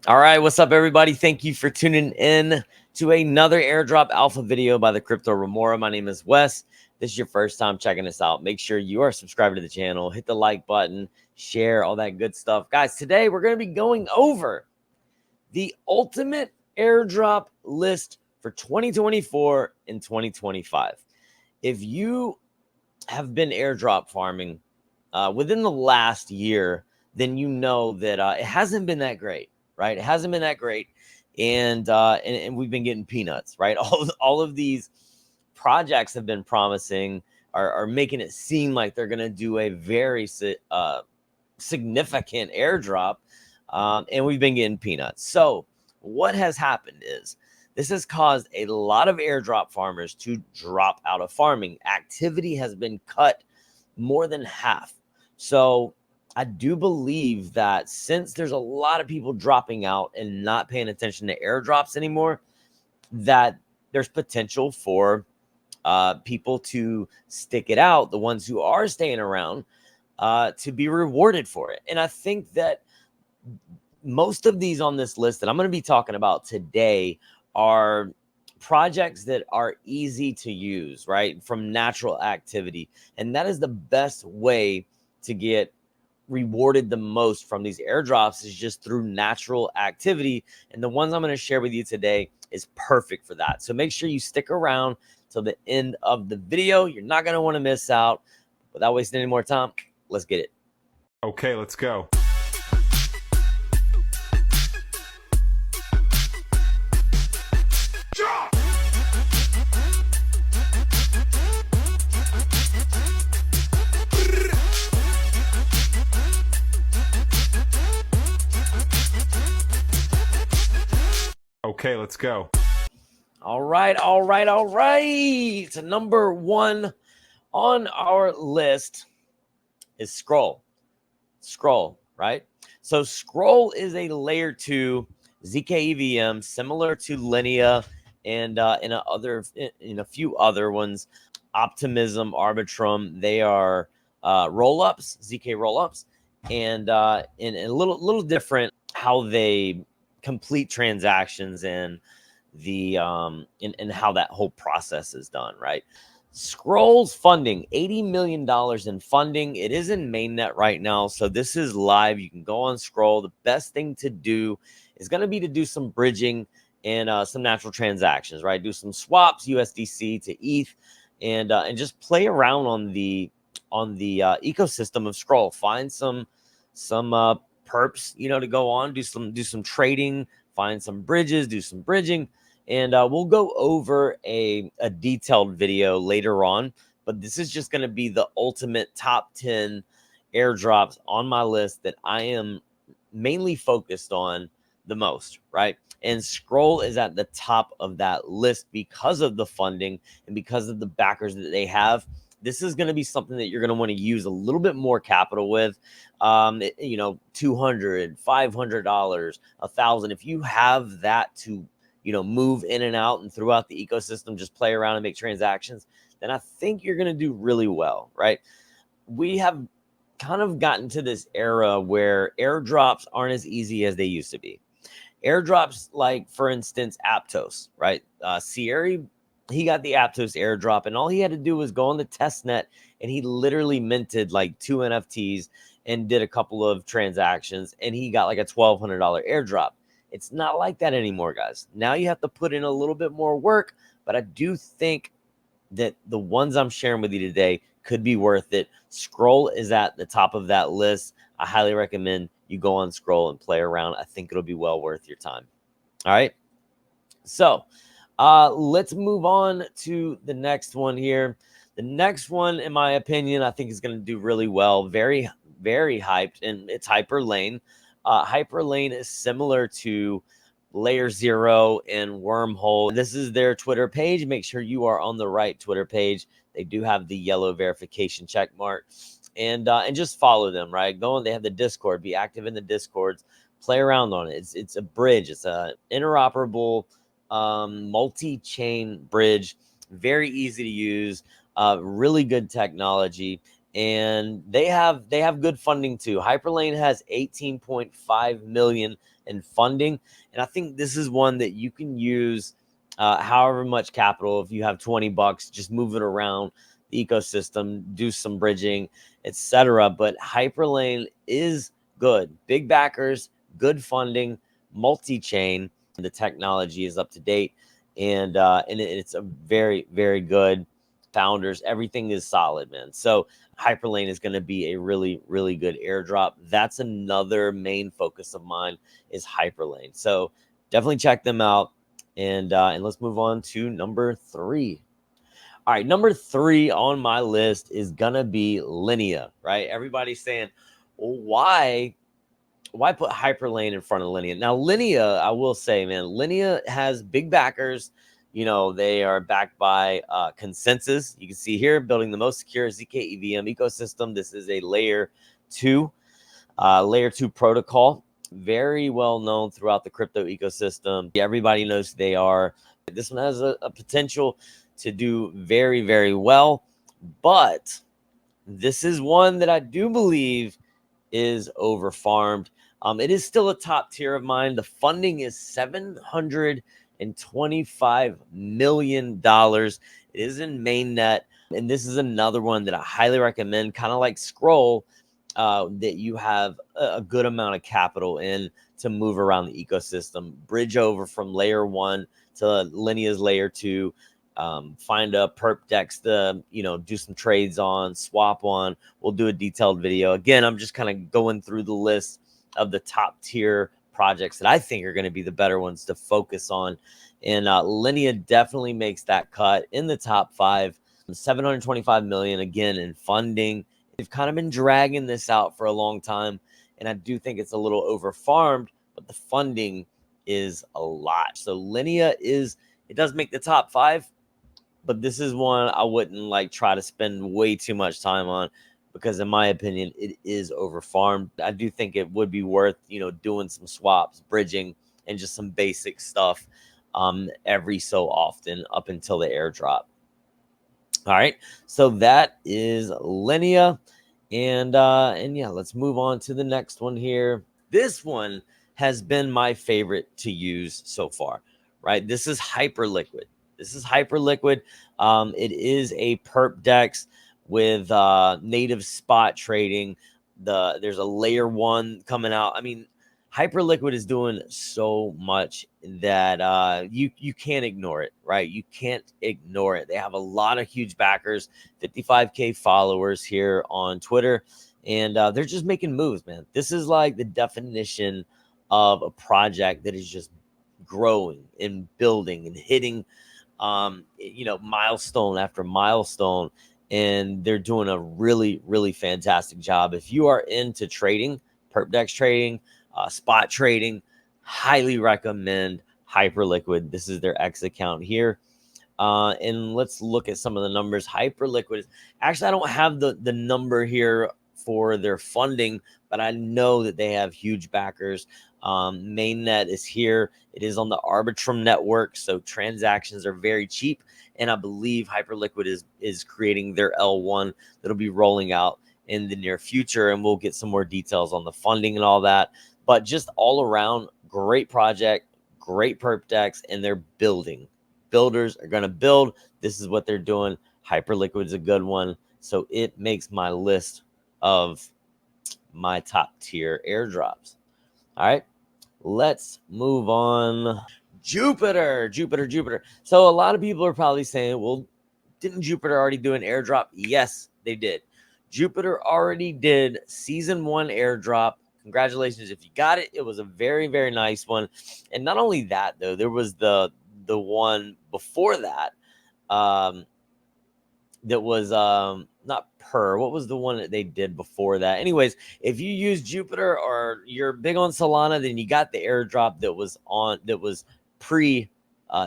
All right, what's up, everybody? Thank you for tuning in to another airdrop alpha video by the Crypto Remora. My name is Wes. This is your first time checking us out. Make sure you are subscribed to the channel, hit the like button, share, all that good stuff. Guys, today we're going to be going over the ultimate airdrop list for 2024 and 2025. If you have been airdrop farming within the last year, then you know that it hasn't been that great, right? It hasn't been that great, and we've been getting peanuts, right? All of these projects have been promising, are making it seem like they're going to do a very significant airdrop, and we've been getting peanuts. So what has happened is this has caused a lot of airdrop farmers to drop out of farming. Activity has been cut more than half. So I do believe that since there's a lot of people dropping out and not paying attention to airdrops anymore, that there's potential for people to stick it out, the ones who are staying around, to be rewarded for it. And I think that most of these on this list that I'm going to be talking about today are projects that are easy to use, right? From natural activity. And that is the best way to get rewarded the most from these airdrops, is just through natural activity. And the ones I'm going to share with you today is perfect for that. So make sure you stick around till the end of the video. You're not going to want to miss out. Without wasting any more time, let's get it. Okay, let's go. Okay, let's go. All right. So number one on our list is Scroll, right? So Scroll is a layer 2 ZK EVM, similar to Linea and in a few other ones, Optimism, Arbitrum. They are roll-ups, ZK roll-ups, and a little different how they complete transactions and the and how that whole process is done, right? Scroll's funding, $80 million in funding. It is in mainnet right now, so this is live. You can go on Scroll. The best thing to do is going to be to do some bridging and some natural transactions, right? Do some swaps, USDC to ETH, and just play around on the ecosystem of Scroll. Find some perps, to go on, do some trading, find some bridges, do some bridging. And we'll go over a detailed video later on, but this is just going to be the ultimate top 10 airdrops on my list that I am mainly focused on the most, right? And Scroll is at the top of that list because of the funding and because of the backers that they have. This is going to be something that you're going to want to use a little bit more capital with, $200, $500, $1,000. If you have that to move in and out and throughout the ecosystem, just play around and make transactions, then I think you're going to do really well, right? We have kind of gotten to this era where airdrops aren't as easy as they used to be. Airdrops, like, for instance, Aptos, right? Sierra, he got the Aptos airdrop, and all he had to do was go on the testnet, and he literally minted like 2 NFTs and did a couple of transactions, and he got like a $1,200 airdrop. It's not like that anymore, guys. Now you have to put in a little bit more work, but I do think that the ones I'm sharing with you today could be worth it. Scroll is at the top of that list. I highly recommend you go on Scroll and play around. I think it'll be well worth your time. All right. So let's move on to the next one here. The next one, in my opinion, I think is going to do really well. Very, very hyped, and it's Hyperlane. Hyperlane is similar to Layer 0 and Wormhole. This is their Twitter page. Make sure you are on the right Twitter page. They do have the yellow verification check mark, and just follow them, right? Go on. They have the Discord. Be active in the Discords. Play around on it. It's a bridge. It's a interoperable multi-chain bridge. Very easy to use. Really good technology. and they have good funding too. Hyperlane has 18.5 million in funding, and I think this is one that you can use however much capital. If you have $20, just move it around the ecosystem, do some bridging, etc. But Hyperlane is good, big backers, good funding, multi-chain. The technology is up to date, and it's a very, very good founders. Everything is solid, man. So Hyperlane is going to be a really, really good airdrop. That's another main focus of mine is Hyperlane. So definitely check them out. And let's move on to number 3. All right, number 3 on my list is gonna be Linea, right? Everybody's saying, well, why put Hyperlane in front of Linea? Now, Linea, I will say, man, Linea has big backers. You know, they are backed by Consensus. You can see here, building the most secure ZK EVM ecosystem. This is a layer 2 protocol, very well known throughout the crypto ecosystem. Everybody knows who they are. This one has a potential to do very, very well, but this is one that I do believe is over farmed. It is still a top tier of mine. The funding is $725 million. It is in mainnet, and this is another one that I highly recommend, kind of like Scroll, that you have a good amount of capital in to move around the ecosystem, bridge over from layer 1 to Linea's layer 2. Find a perp dex to do some trades on, swap on. We'll do a detailed video. Again, I'm just kind of going through the list of the top tier projects that I think are going to be the better ones to focus on, and Linea definitely makes that cut in the top 5. 725 million again in funding. They've kind of been dragging this out for a long time, and I do think it's a little over farmed, but the funding is a lot. So Linea it does make the top 5, but this is one I wouldn't try to spend way too much time on, because in my opinion, it is over farmed. I do think it would be worth, doing some swaps, bridging, and just some basic stuff every so often up until the airdrop. All right, so that is Linea, and yeah, let's move on to the next one here. This one has been my favorite to use so far, right? This is Hyperliquid. It is a perp dex with native spot trading. There's a layer 1 coming out. I mean, Hyperliquid is doing so much that you can't ignore it, right? You can't ignore it. They have a lot of huge backers, 55K followers here on Twitter, and they're just making moves, man. This is like the definition of a project that is just growing and building and hitting milestone after milestone, and they're doing a really, really fantastic job. If you are into trading, perp dex trading, spot trading, highly recommend Hyperliquid. This is their X account here. And let's look at some of the numbers. Hyperliquid is actually, I don't have the number here for their funding, but I know that they have huge backers. Mainnet is here. It is on the Arbitrum network, so transactions are very cheap. And I believe Hyperliquid is creating their L1 that'll be rolling out in the near future, and we'll get some more details on the funding and all that. But just all around, great project, great perp dex, and they're building. Builders are going to build. This is what they're doing. Hyperliquid is a good one, so it makes my list of my top tier airdrops. All right, let's move on. Jupiter. So a lot of people are probably saying, well, didn't Jupiter already do an airdrop? Yes, they did. Jupiter already did season 1 airdrop. Congratulations if you got it. It was a very, very nice one. And not only that, though, there was the one before that that was not Per. What was the one that they did before that? Anyways, if you use Jupiter or you're big on Solana, then you got the airdrop that was pre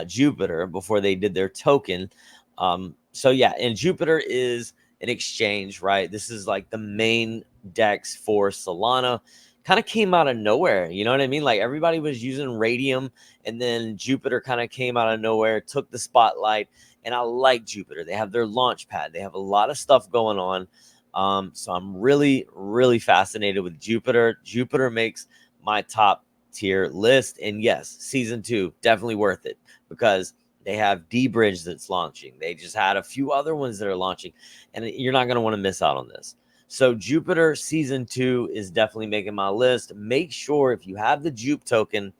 Jupiter before they did their token. So yeah, and Jupiter is an exchange, right? This is like the main DEX for Solana. Kind of came out of nowhere, you know what I mean? Like everybody was using Radium, and then Jupiter kind of came out of nowhere, took the spotlight. And I like Jupiter. They have their launch pad. They have a lot of stuff going on. So I'm really, really fascinated with Jupiter. Jupiter makes my top tier list. And yes, season 2, definitely worth it because they have D-Bridge that's launching. They just had a few other ones that are launching, and you're not going to want to miss out on this. So Jupiter season 2 is definitely making my list. Make sure if you have the Jupe token,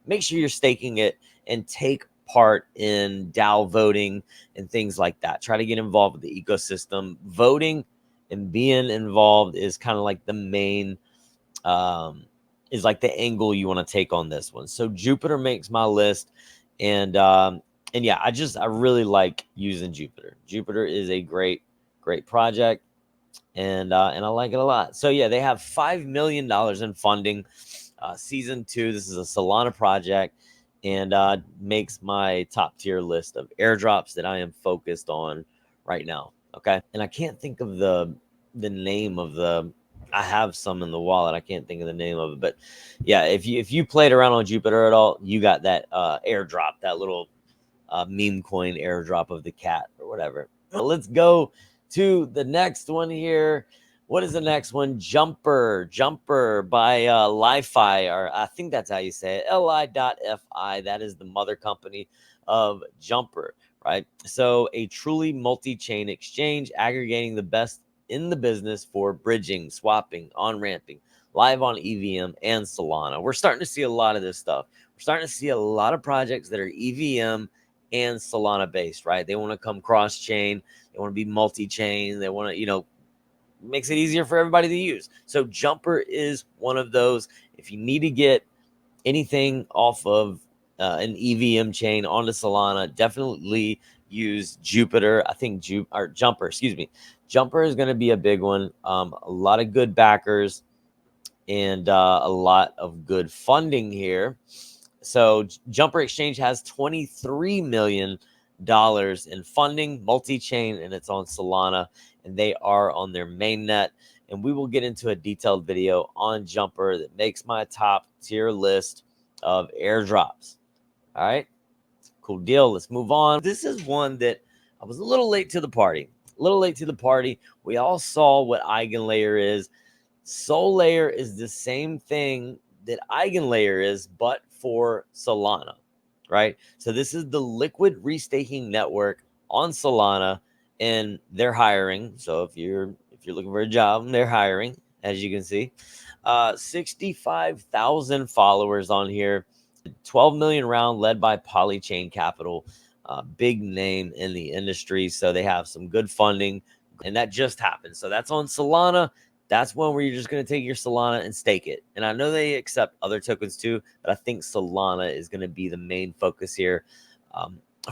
make sure you're staking it and take part in DAO voting and things like that. Try to get involved with the ecosystem. Voting and being involved is kind of like the main is like the angle you want to take on this one. So Jupiter makes my list, and yeah, I really like using Jupiter. Jupiter is a great project, and I like it a lot. So yeah, they have $5 million in funding. Season 2, this is a Solana project, and makes my top tier list of airdrops that I am focused on right now. Okay, and I can't think of the name of the. I have some in the wallet. I can't think of the name of it, but yeah, if you played around on Jupiter at all, you got that airdrop, that little meme coin airdrop of the cat or whatever. But let's go to the next one here. What is the next one? Jumper by Li-Fi, or I think that's how you say it, li.fi. That is the mother company of Jumper, right? So a truly multi-chain exchange aggregating the best in the business for bridging, swapping, on-ramping, live on EVM and Solana. We're starting to see a lot of this stuff. We're starting to see a lot of projects that are EVM and Solana based, right? They want to come cross chain, they want to be multi-chain, they want to, makes it easier for everybody to use. So Jumper is one of those. If you need to get anything off of an EVM chain onto Solana, definitely use Jupiter. I think Jumper, excuse me. Jumper is going to be a big one. A lot of good backers and a lot of good funding here. So Jumper Exchange has $23 million in funding, multi-chain, and it's on Solana, and they are on their mainnet. And we will get into a detailed video on Jumper that makes my top tier list of airdrops. All right, cool deal. Let's move on. This is one that I was a little late to the party. We all saw what EigenLayer is. SolLayer is the same thing that EigenLayer is, but for Solana, right? So this is the liquid restaking network on Solana, and they're hiring. So if you're looking for a job, they're hiring, as you can see. 65,000 followers on here. 12 million round led by Polychain Capital, big name in the industry. So they have some good funding, and that just happened. So that's on Solana. That's one where you're just going to take your Solana and stake it. And I know they accept other tokens too, but I think Solana is going to be the main focus here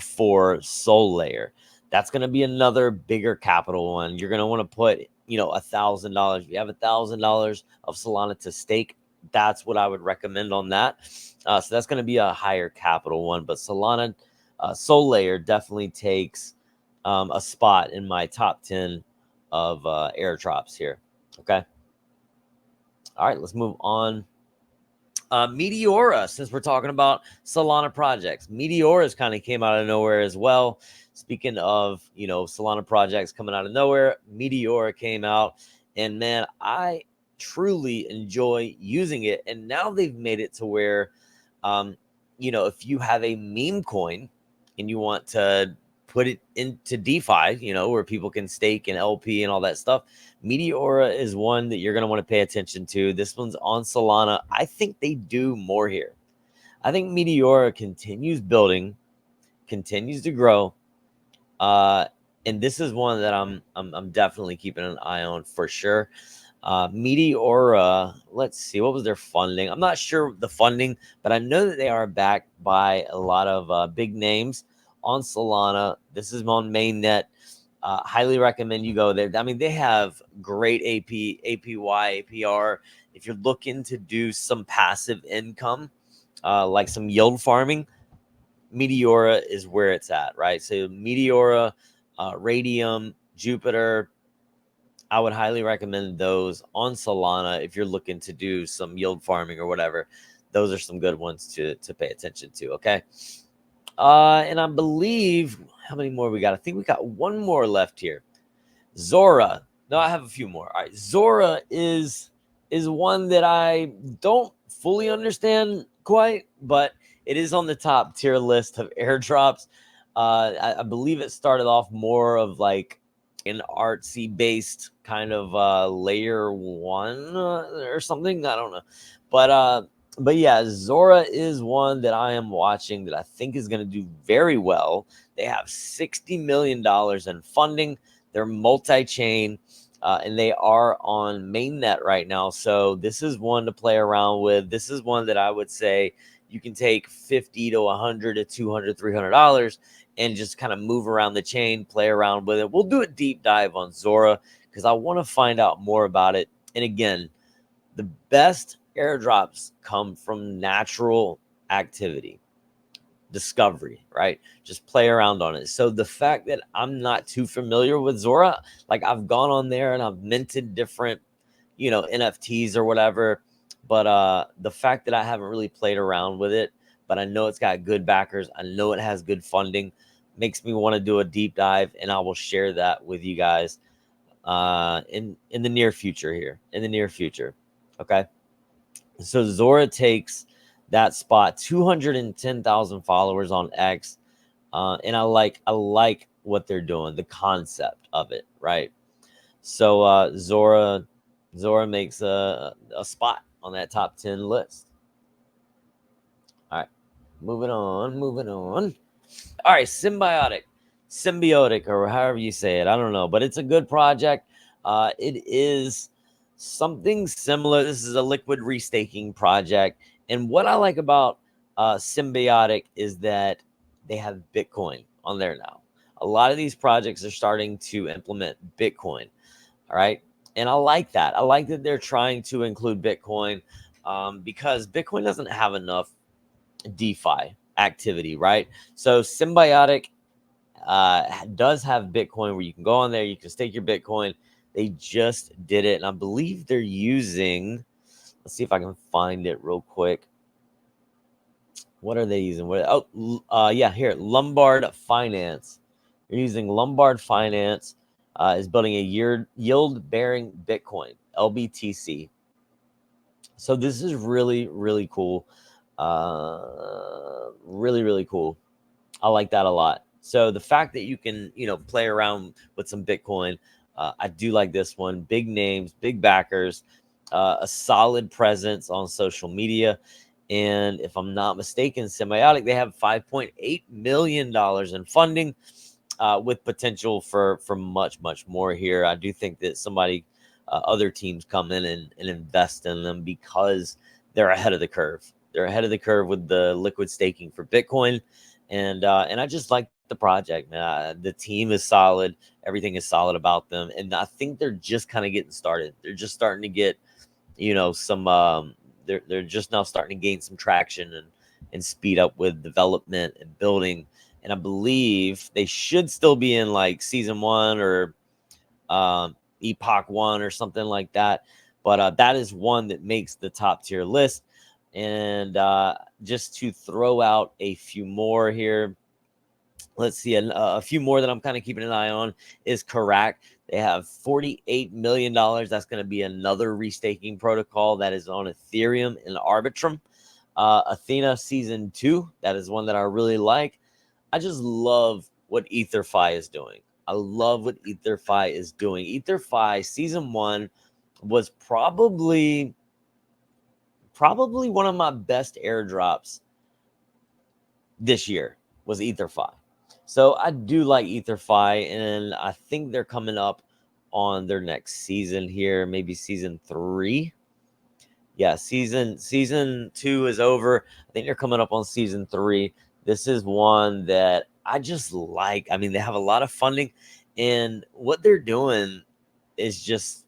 for SolLayer. That's going to be another bigger capital one. You're going to want to put, $1,000. If you have $1,000 of Solana to stake, that's what I would recommend on that. So that's going to be a higher capital one. But Solana, SolLayer definitely takes a spot in my top 10 of airdrops here. Okay. All right, let's move on. Meteora, since we're talking about Solana projects, Meteora's kind of came out of nowhere as well. Speaking of, Solana projects coming out of nowhere, Meteora came out, and man, I truly enjoy using it. And now they've made it to where, if you have a meme coin and you want to put it into DeFi, where people can stake and LP and all that stuff, Meteora is one that you're going to want to pay attention to. This one's on Solana. I think they do more here. I think Meteora continues building, continues to grow. And this is one that I'm definitely keeping an eye on for sure. Meteora, let's see, what was their funding? I'm not sure the funding, but I know that they are backed by a lot of big names on Solana. This is on mainnet. Highly recommend you go there. I mean, they have great APY, APR. If you're looking to do some passive income, like some yield farming, Meteora is where it's at, right? So Meteora, Radium, Jupiter, I would highly recommend those on Solana if you're looking to do some yield farming or whatever. Those are some good ones to pay attention to, okay? And I believe, how many more we got? I think we got one more left here. Zora. No, I have a few more. All right, Zora is one that I don't fully understand quite, but it is on the top tier list of airdrops. I believe it started off more of like an artsy based kind of layer one or something. I don't know, but yeah, Zora is one that I am watching that I think is going to do very well. They have $60 million in funding. They're multi-chain. And they are on mainnet right now. So this is one to play around with. This is one that I would say you can take 50 to 100 to 200, $300 and just kind of move around the chain, play around with it. We'll do a deep dive on Zora because I want to find out more about it. And again, the best airdrops come from natural activity. Discovery, right? Just play around on it. So the fact that I'm not too familiar with Zora, like I've gone on there and I've minted different, NFTs or whatever, but the fact that I haven't really played around with it, but I know it's got good backers, I know it has good funding, makes me want to do a deep dive, and I will share that with you guys in the near future here, in the near future. Okay. So Zora takes that spot, 210,000 followers on X. And I like what they're doing, the concept of it, right? So Zora makes a spot on that top 10 list. All right, moving on. All right, symbiotic, or however you say it, I don't know, but it's a good project. It is something similar. This is a liquid restaking project, and what I like about symbiotic is that they have Bitcoin on there now. A lot of these projects are starting to implement Bitcoin. All right, and I like that. I like that they're trying to include Bitcoin because Bitcoin doesn't have enough DeFi activity, right? So symbiotic does have Bitcoin where you can go on there, you can stake your Bitcoin. They just did it, and I believe they're using, let's see if I can find it real quick. What are they using? Yeah, here, Lombard Finance. They're using Lombard Finance, is building a yield-bearing Bitcoin, LBTC. So this is really, really cool. Really, really cool. I like that a lot. So the fact that you can, play around with some Bitcoin, I do like this one. Big names, big backers, a solid presence on social media. And if I'm not mistaken, Symbiotic, they have $5.8 million in funding with potential for much, much more here. I do think that other teams come in and invest in them because they're ahead of the curve. They're ahead of the curve with the liquid staking for Bitcoin. And I just like the project, man. The team is solid. Everything is solid about them. And I think they're just kind of getting started. They're just starting to get, some they're just now starting to gain some traction and speed up with development and building. And I believe they should still be in like season 1 or epoch 1 or something like that. But that is one that makes the top tier list. And just to throw out a few more here, let's see, a few more that I'm kind of keeping an eye on is Karak. They have $48 million. That's going to be another restaking protocol that is on Ethereum and Arbitrum. Athena Season 2, that is one that I really like. I just love what EtherFi is doing. I love what EtherFi is doing. EtherFi Season 1 was probably one of my best airdrops this year was EtherFi. So I do like EtherFi, and I think they're coming up on their next season here, maybe season 3. Yeah, season 2 is over. I think they're coming up on season 3. This is one that I just like. I mean, they have a lot of funding, and what they're doing is just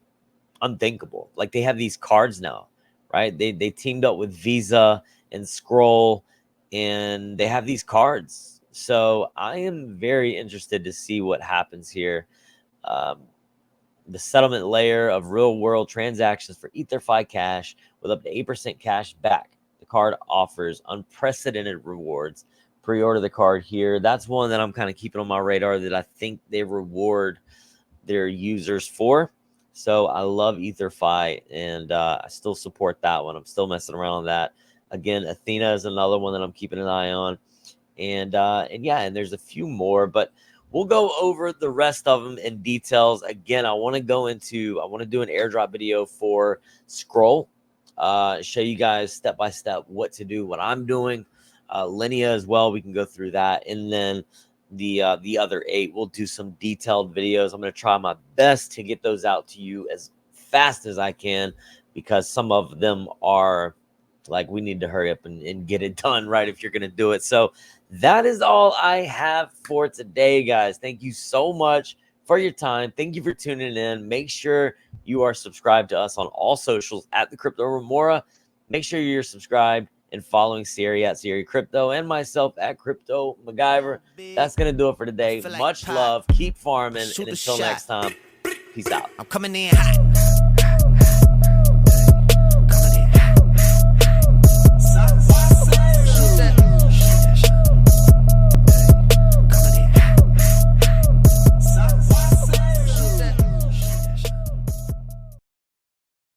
unthinkable. Like, they have these cards now, right? They teamed up with Visa and Scroll, and they have these cards. So I am very interested to see what happens here. The settlement layer of real world transactions for EtherFi Cash with up to 8% cash back. The card offers unprecedented rewards. Pre-order the card here. That's one that I'm kind of keeping on my radar that I think they reward their users for. So I love EtherFi, and I still support that one. I'm still messing around on that. Again, Athena is another one that I'm keeping an eye on. And yeah, and there's a few more, but we'll go over the rest of them in details. Again, I want to do an airdrop video for Scroll, show you guys step by step what to do, what I'm doing. Linea as well, we can go through that, and then the other 8, we'll do some detailed videos. I'm going to try my best to get those out to you as fast as I can, because some of them are like, we need to hurry up and get it done right if you're going to do it. So that is all I have for today, guys. Thank you so much for your time. Thank you for tuning in. Make sure you are subscribed to us on all socials at the Crypto Remora. Make sure you're subscribed and following Siri at Siri Crypto and myself at Crypto MacGyver. That's going to do it for today. Much love. Keep farming. And until next time, peace out. I'm coming in hot.